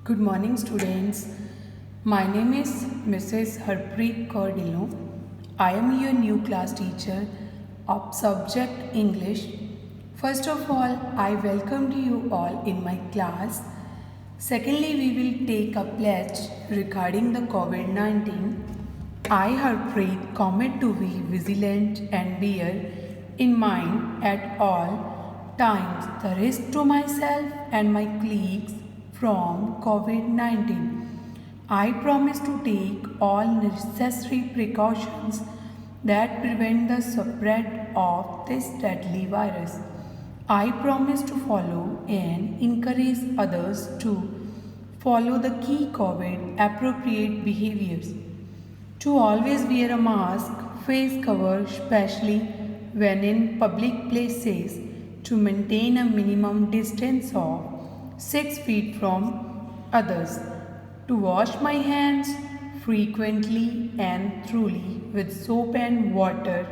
Good morning, students. My name is Mrs. Harpreet Kaur Dhillon. I am your new class teacher of subject English. First of all, I welcome you all in my class. Secondly, we will take a pledge regarding the COVID-19. I, Harpreet, commit to be vigilant and bear in mind at all times the risk to myself and my colleagues from COVID-19. I promise to take all necessary precautions that prevent the spread of this deadly virus. I promise to follow and encourage others to follow the key COVID appropriate behaviors. To always wear a mask, face cover, especially when in public places, to maintain a minimum distance of 6 feet from others, to wash my hands frequently and thoroughly with soap and water.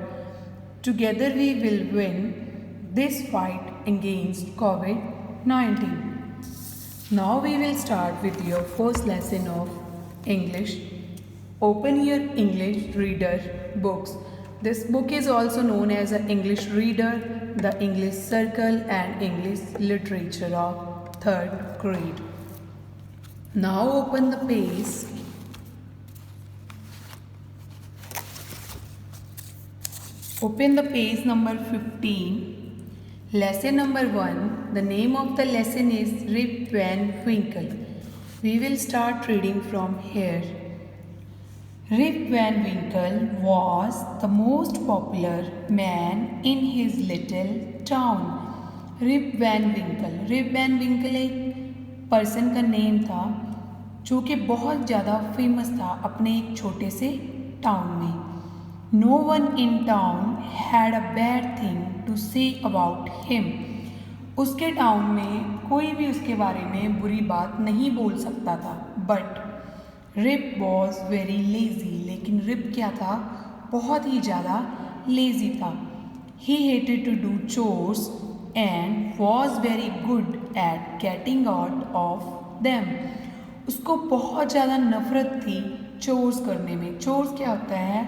Together we will win this fight against COVID-19. Now we will start with your first lesson of English. Open your English reader books. This book is also known as an English reader, the English circle and English literature of 3rd grade. Now open the page. Open the page number 15. Lesson number 1. The name of the lesson is Rip Van Winkle. We will start reading from here. Rip Van Winkle was the most popular man in his little town. Rip Van Winkle एक person का name था जो कि बहुत ज़्यादा famous था अपने एक छोटे से टाउन में. No one in town had a bad thing to say about him. उसके टाउन में कोई भी उसके बारे में बुरी बात नहीं बोल सकता था. But Rip was very lazy. लेकिन रिप क्या था? बहुत ही ज़्यादा लेज़ी था. He hated to do chores and was very good at getting out of them. उसको बहुत ज़्यादा नफरत थी चोर्स करने में. चोर्स क्या होता है?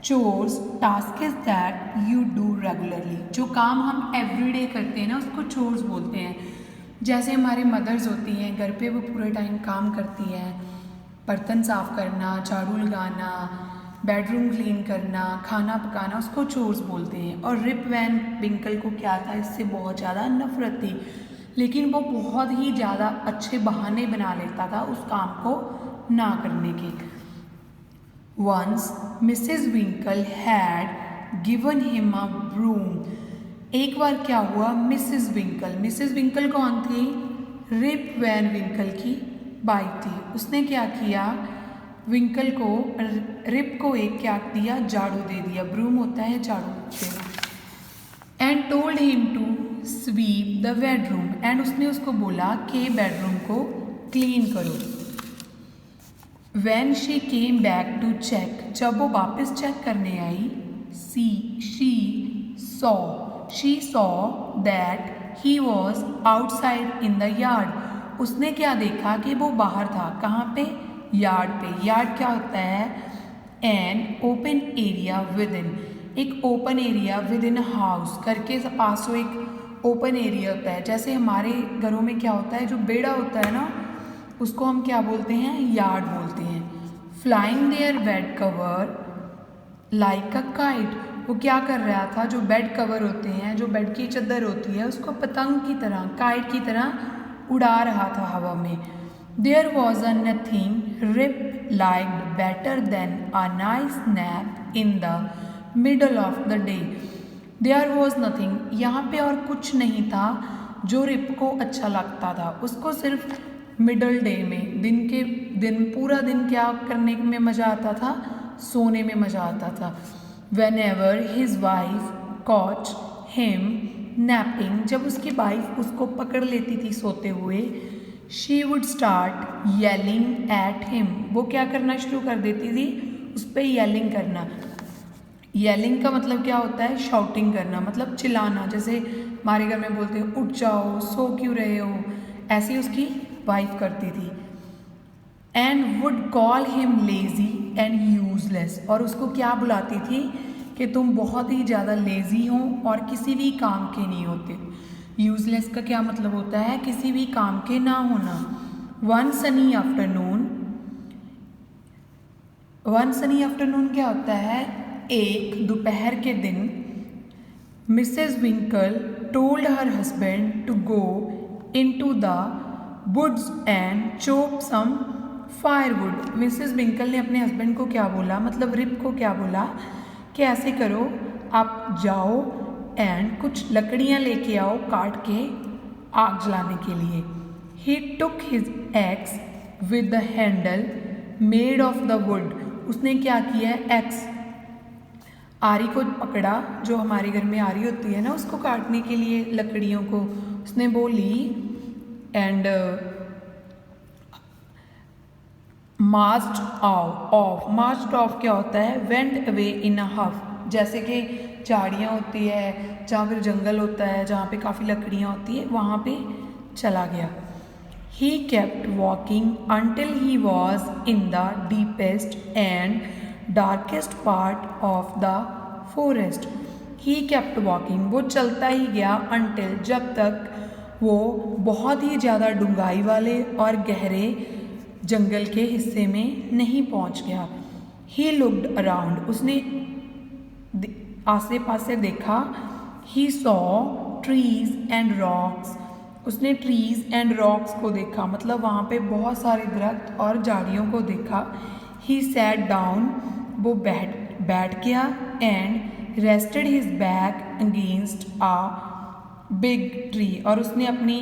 Chores task is that you do regularly. जो काम हम एवरीडे करते हैं ना उसको चोर्स बोलते हैं. जैसे हमारे मदर्स होती हैं घर पे, वो पूरे टाइम काम करती हैं. बर्तन साफ़ करना, झाड़ू लगाना, बेडरूम क्लीन करना, खाना पकाना, उसको चोर्स बोलते हैं. और रिप वैन विंकल को क्या था? इससे बहुत ज़्यादा नफरत थी. लेकिन वो बहुत ही ज़्यादा अच्छे बहाने बना लेता था उस काम को ना करने के. Once Mrs Winkle had given him a broom. एक बार क्या हुआ? मिसेस विंकल कौन थी? रिप वैन विंकल की वाइफ थी. उसने क्या किया? विंकल को, रिप को एक क्या दिया? झाड़ू दे दिया. ब्रूम होता है झाड़ू देना. And told him to sweep the bedroom. And उसने उसको बोला कि बेडरूम को क्लीन करो. When she came back to check. जब वो वापस चेक करने आई, she saw that he was outside in the yard. उसने क्या देखा? कि वो बाहर था. कहाँ पे? यार्ड पे. यार्ड क्या होता है? An open area within. एक open area within house. घर के पास एक ओपन एरिया होता है. जैसे हमारे घरों में क्या होता है? जो बेड़ा होता है ना, उसको हम क्या बोलते हैं? यार्ड बोलते हैं. Flying their bed cover like a kite. वो क्या कर रहा था? जो बेड कवर होते हैं, जो बेड की चादर होती है, उसको पतंग की तरह, काइट की तरह उड़ा रहा था हवा में. There was a nothing Rip liked better than a nice nap in the middle of the day. There was nothing. यहाँ पे और कुछ नहीं था जो रिप को अच्छा लगता था. उसको सिर्फ मिडल डे में, पूरा दिन क्या करने में मज़ा आता था? सोने में मज़ा आता था. Whenever his wife caught him napping. जब उसकी वाइफ उसको पकड़ लेती थी सोते हुए, she would start yelling at him. वो क्या करना शुरू कर देती थी? उस पर येलिंग करना. येलिंग का मतलब क्या होता है? शाउटिंग करना, मतलब चिल्लाना. जैसे हमारे घर में बोलते हैं उठ जाओ, सो क्यों रहे हो, ऐसी उसकी वाइफ करती थी. And would call him lazy and useless, और उसको क्या बुलाती थी कि तुम बहुत ही ज़्यादा लेज़ी हो और किसी भी काम के नहीं होते। यूजलेस का क्या मतलब होता है, किसी भी काम के ना होना। वन सनी आफ्टरनून क्या होता है, एक दोपहर के दिन। Mrs Winkle told her husband to go into the woods and chop some firewood. Mrs Winkle ने अपने हस्बैंड को क्या बोला, मतलब रिप को क्या बोला कि ऐसे करो, आप जाओ एंड कुछ लकड़ियाँ लेके आओ काट के आग जलाने के लिए। He took his axe with the handle made of the wood. उसने क्या किया, एक्स आरी को पकड़ा, जो हमारे घर में आरी होती है ना, उसको काटने के लिए लकड़ियों को उसने वो ली एंड मार्च्ड ऑफ क्या होता है, वेंट अवे इन अ हफ। जैसे कि झाड़ियाँ होती है जहाँ फिर जंगल होता है, जहाँ पे काफ़ी लकड़ियाँ होती है, वहाँ पे चला गया। He kept walking until he was in the deepest and darkest part of the forest. He kept walking, वो चलता ही गया, अंटिल जब तक वो बहुत ही ज़्यादा डूंघाई वाले और गहरे जंगल के हिस्से में नहीं पहुंच गया। ही लुक्ड अराउंड, उसने आसे पासे देखा। He saw trees and rocks, उसने ट्रीज एंड रॉक्स को देखा, मतलब वहाँ पे बहुत सारे दरख्त और झाड़ियों को देखा। ही सैट डाउन, वो बैठ गया and rested his back against a big tree, और उसने अपनी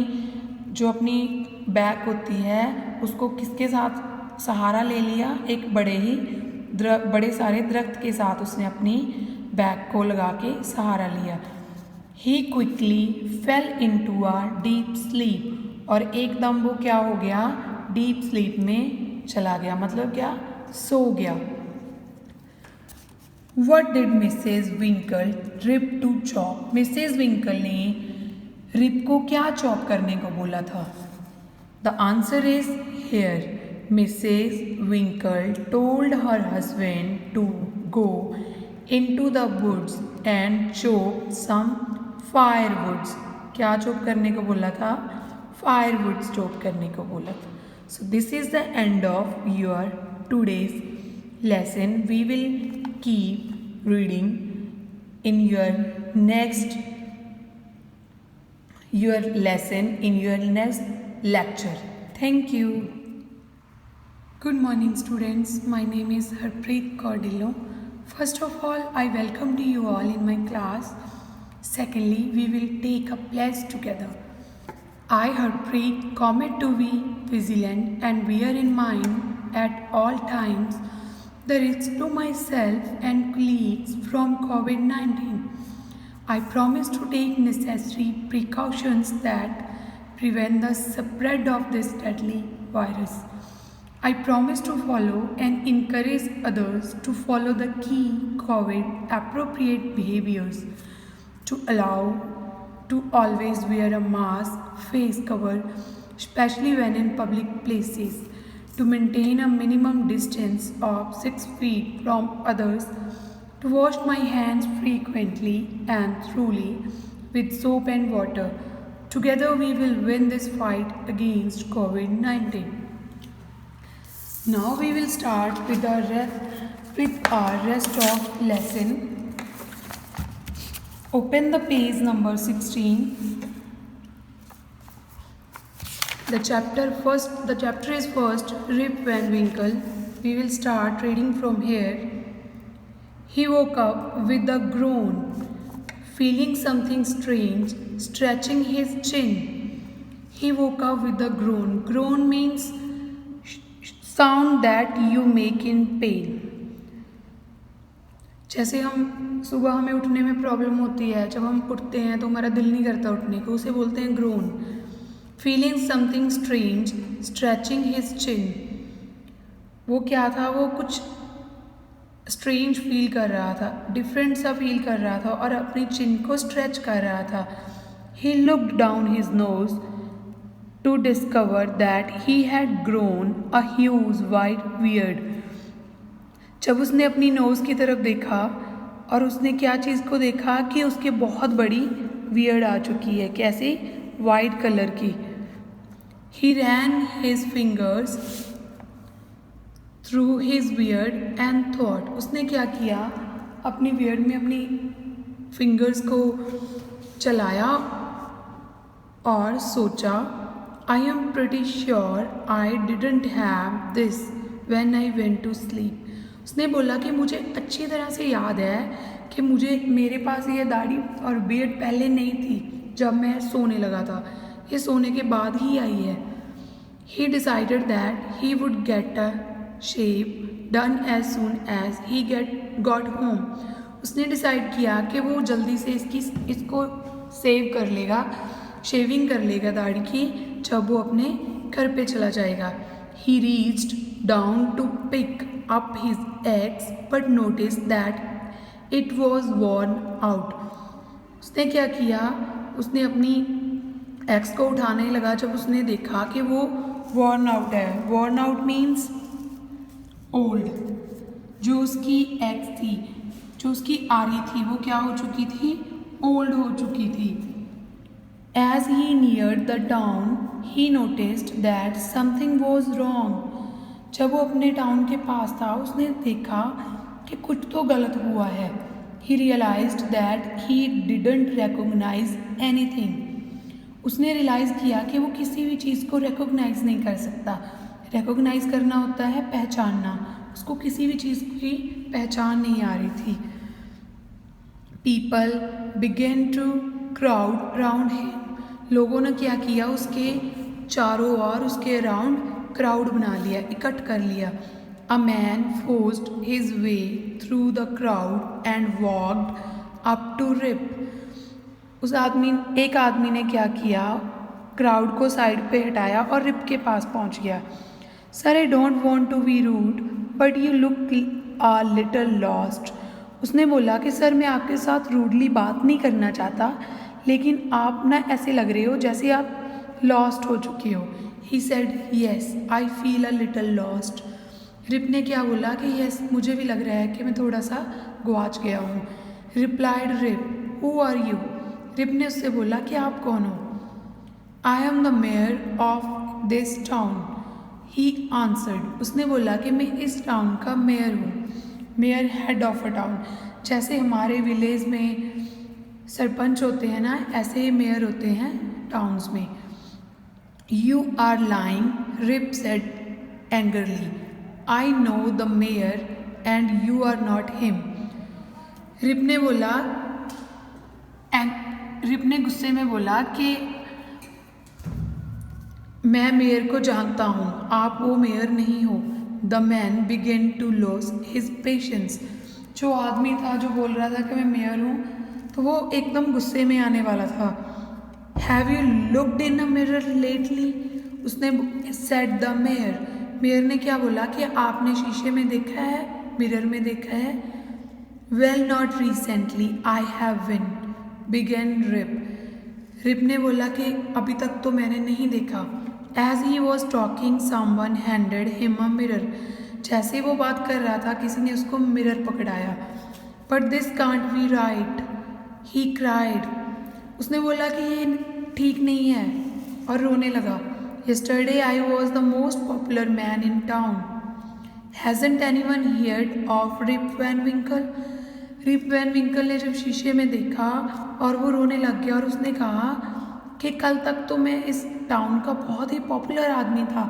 बैक होती है उसको किसके साथ सहारा ले लिया, एक बड़े सारे दरख्त के साथ उसने अपनी बैक को लगा के सहारा लिया। He quickly fell into a deep sleep, और एकदम वो क्या हो गया, डीप स्लीप में चला गया, मतलब क्या, सो गया। What did Mrs. Winkle Rip to chop? Mrs Winkle ने रिप को क्या चॉप करने को बोला था? The answer is here. Mrs. Winkle told her husband to go into the woods and chop some firewoods. क्या चॉप करने को बोला था? Firewoods चॉप करने को बोला था. So this is the end of your today's lesson. We will keep reading in your lesson in your next lecture. Thank you. Good morning students. My name is Harpreet Cordillo. First of all, I welcome to you all in my class. Secondly, we will take a pledge together. I, Harpreet, commit to be vigilant and bear in mind at all times the risk to myself and colleagues from COVID-19. I promise to take necessary precautions that prevent the spread of this deadly virus. I promise to follow and encourage others to follow the key COVID appropriate behaviors, to allow to always wear a mask, face cover, especially when in public places, to maintain a minimum distance of 6 feet from others, to wash my hands frequently and thoroughly with soap and water. Together we will win this fight against COVID-19. Now we will start with our rest of lesson. Open the page number 16. The chapter is first, Rip Van Winkle. We will start reading from here. He woke up with a groan, feeling something strange stretching his chin. He woke up with a groan. Groan means sound that you make in pain. जैसे हम सुबह हमें उठने में problem होती है, जब हम उठते हैं तो हमारा दिल नहीं करता उठने को, उसे बोलते हैं grown. Feeling something strange stretching his chin. वो क्या था, वो कुछ स्ट्रेंज फील कर रहा था, डिफरेंट सा फील कर रहा था और अपनी चिन को स्ट्रेच कर रहा था. He looked down his nose to discover that he had grown a huge white beard. जब उसने अपनी नोज़ की तरफ देखा और उसने क्या चीज़ को देखा कि उसके बहुत बड़ी बियर्ड आ चुकी है, कैसे, वाइट कलर की. He ran his fingers through his beard and thought. उसने क्या किया, अपनी बियर्ड में अपनी फिंगर्स को चलाया और सोचा, I am pretty sure I didn't have this when I went to sleep. उसने बोला कि मुझे अच्छी तरह से याद है कि मेरे पास ये दाढ़ी और बियर्ड पहले नहीं थी जब मैं सोने लगा था, ये सोने के बाद ही आई है. He decided that he would get a shave done as soon as he got home. उसने डिसाइड किया कि वो जल्दी से इसको सेव कर लेगा, शेविंग कर लेगा दाढ़ी की जब वो अपने घर पे चला जाएगा. He reached down to pick up his axe but noticed that it was worn out. उसने क्या किया, उसने अपनी एक्स को उठाने लगा जब उसने देखा कि वो worn out है. Worn out means old. जो उसकी एक्स थी, जो उसकी आरी थी, वो क्या हो चुकी थी, ओल्ड हो चुकी थी. As he neared the town, he noticed that something was wrong. जब वो अपने टाउन के पास था, उसने देखा कि कुछ तो गलत हुआ है. He realized that he didn't recognize anything. उसने रियलाइज़ किया कि वो किसी भी चीज़ को रिकॉग्नाइज नहीं कर सकता. रिकॉग्नाइज करना होता है पहचानना. उसको किसी भी चीज़ की पहचान नहीं आ रही थी. People began to crowd round him. लोगों ने क्या किया, उसके चारों ओर, उसके अराउंड क्राउड बना लिया, इकट्ठ कर लिया. A man forced his way through the crowd and walked up to Rip. एक आदमी ने क्या किया, क्राउड को साइड पे हटाया और रिप के पास पहुंच गया. Sir, I don't want to be rude but you look a little lost. उसने बोला कि सर, मैं आपके साथ रूडली बात नहीं करना चाहता, लेकिन आप ना ऐसे लग रहे हो जैसे आप लॉस्ट हो चुके हो. He said, yes I feel a little lost. Rip ने क्या बोला कि येस, मुझे भी लग रहा है कि मैं थोड़ा सा गुआच गया हूँ. Replied Rip, who are you. Rip ने उससे बोला कि आप कौन हो. I am the mayor of this town, he answered. उसने बोला कि मैं इस टाउन का मेयर हूँ. Mayor, head of a town. जैसे हमारे विलेज में सरपंच होते हैं ना, ऐसे मेयर होते हैं टाउन्स में. You are lying, Rip said angrily. I know the mayor and you are not him. Rip ने बोला, रिप ने गुस्से में बोला कि मैं मेयर को जानता हूँ, आप वो मेयर नहीं हो. The man began to lose his patience. जो आदमी था जो बोल रहा था कि मैं मेयर हूँ, तो वो एकदम गुस्से में आने वाला था. Have you looked in a mirror lately. उसने सेड द मेयर. मेयर ने क्या बोला कि आपने शीशे में देखा है, मिरर में देखा है. Well not recently I have been, began Rip. Rip ने बोला कि अभी तक तो मैंने नहीं देखा. As he was talking someone handed him a mirror. जैसे वो बात कर रहा था, किसी ने उसको मिरर पकड़ाया. But this can't be right, he cried. उसने बोला कि ये ठीक नहीं है और रोने लगा. Yesterday I was the most popular man in town. Hasn't anyone heard of Rip Van Winkle. Rip Van Winkle ने जब शीशे में देखा और वो रोने लग गया और उसने कहा कि कल तक तो मैं इस टाउन का बहुत ही पॉपुलर आदमी था.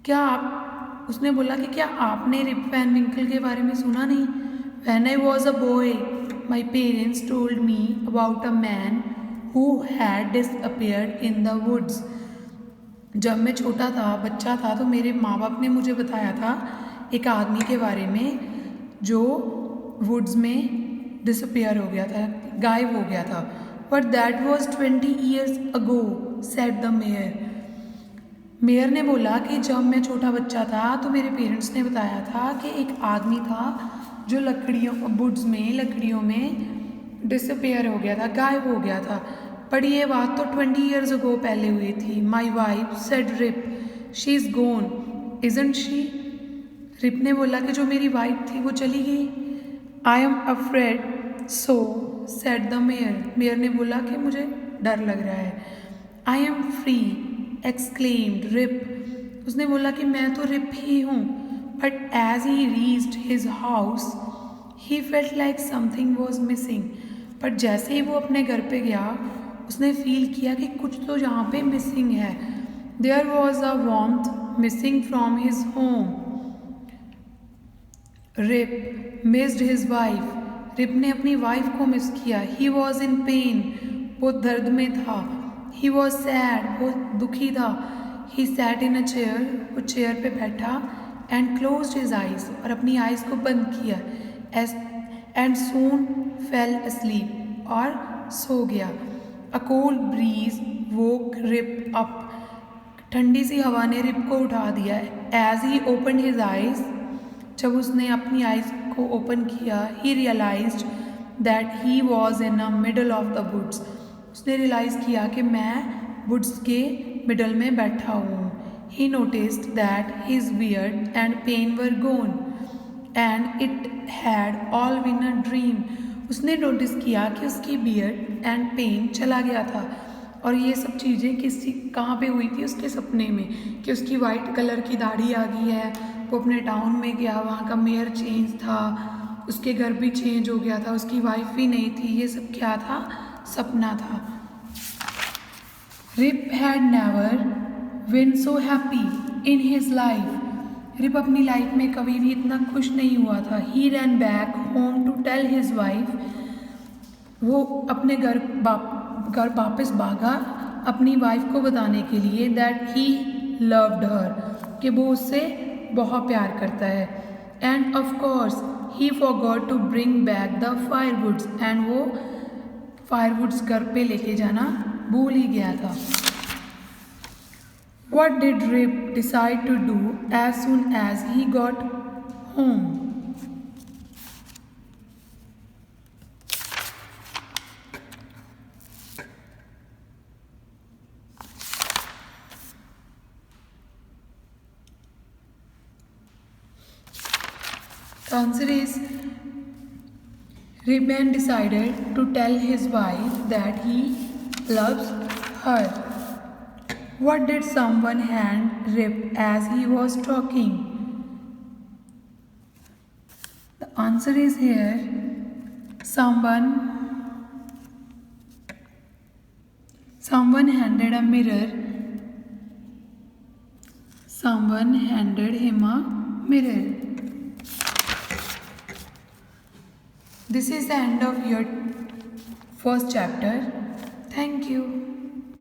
क्या आप, उसने बोला कि क्या आपने रिप वैन विंकल के बारे में सुना नहीं. When I was a boy, my parents told me about a man who had disappeared in the woods. जब मैं छोटा था, बच्चा था, तो मेरे माँ बाप ने मुझे बताया था एक आदमी के बारे में जो वुड्स में डिसअपियर हो गया था, गायब हो गया था. But that was 20 years ago, said the mayor. Mayor ने बोला कि जब मैं छोटा बच्चा था तो मेरे पेरेंट्स ने बताया था कि एक आदमी था जो वुड्स में, लकड़ियों में डिसअपियर हो गया था, गायब हो गया था. पर ये बात तो 20 years ago पहले हुई थी। My wife said Rip, she is gone isn't she. Rip ने बोला कि जो मेरी वाइफ थी वो चली गई। I am afraid so said the mayor, mayor ने बोला कि मुझे डर लग रहा है। I am free exclaimed Rip, उसने बोला कि मैं तो रिप ही हूँ। But as he reached his house he felt like something was missing, पर जैसे ही वो अपने घर पे गया उसने फील किया कि कुछ तो यहाँ पे मिसिंग है। There was a warmth missing from his home. Rip missed his wife, Rip ने अपनी वाइफ को मिस किया। ही वॉज इन पेन, वो दर्द में था। ही वॉज सैड, वो दुखी था। He sat in a chair, वो चेयर पे बैठा। एंड क्लोज्ड हिज आइज, और अपनी आइज को बंद किया। एंड सून फेल asleep, और सो गया। A cold breeze woke Rip up, ठंडी सी हवा ने रिप को उठा दिया। As he open his eyes, जब उसने अपनी आइज को ओपन किया, he realised that he was in a middle of the woods, उसने रियलाइज़ किया कि मैं वुड्स के मिडल में बैठा हूँ। He noticed that his beard and pain were gone and it had all been a dream, उसने नोटिस किया कि उसकी बियर्ड एंड पेन चला गया था, और ये सब चीज़ें कहाँ पे हुई थी, उसके सपने में, कि उसकी वाइट कलर की दाढ़ी आ गई है। वो अपने टाउन में गया, वहाँ का मेयर चेंज था, उसके घर भी चेंज हो गया था, उसकी वाइफ भी नहीं थी। ये सब क्या था, सपना था। Rip had never been so happy in his life, Rip अपनी लाइफ में कभी भी इतना खुश नहीं हुआ था। He ran back home to tell his wife, वो अपने घर वापस भागा अपनी वाइफ को बताने के लिए दैट ही लव्ड हर, कि वो उससे बहुत प्यार करता है। And of course he forgot to bring back the firewoods, and वो फायरवुड्स घर पे लेके जाना भूल ही गया था। What did Rip decide to do as soon as he got home? The answer is Rip decided to tell his wife that he loves her. What did someone hand Rip as he was talking? The answer is here. Someone handed a mirror. Someone handed him a mirror. This is the end of your first chapter. Thank you.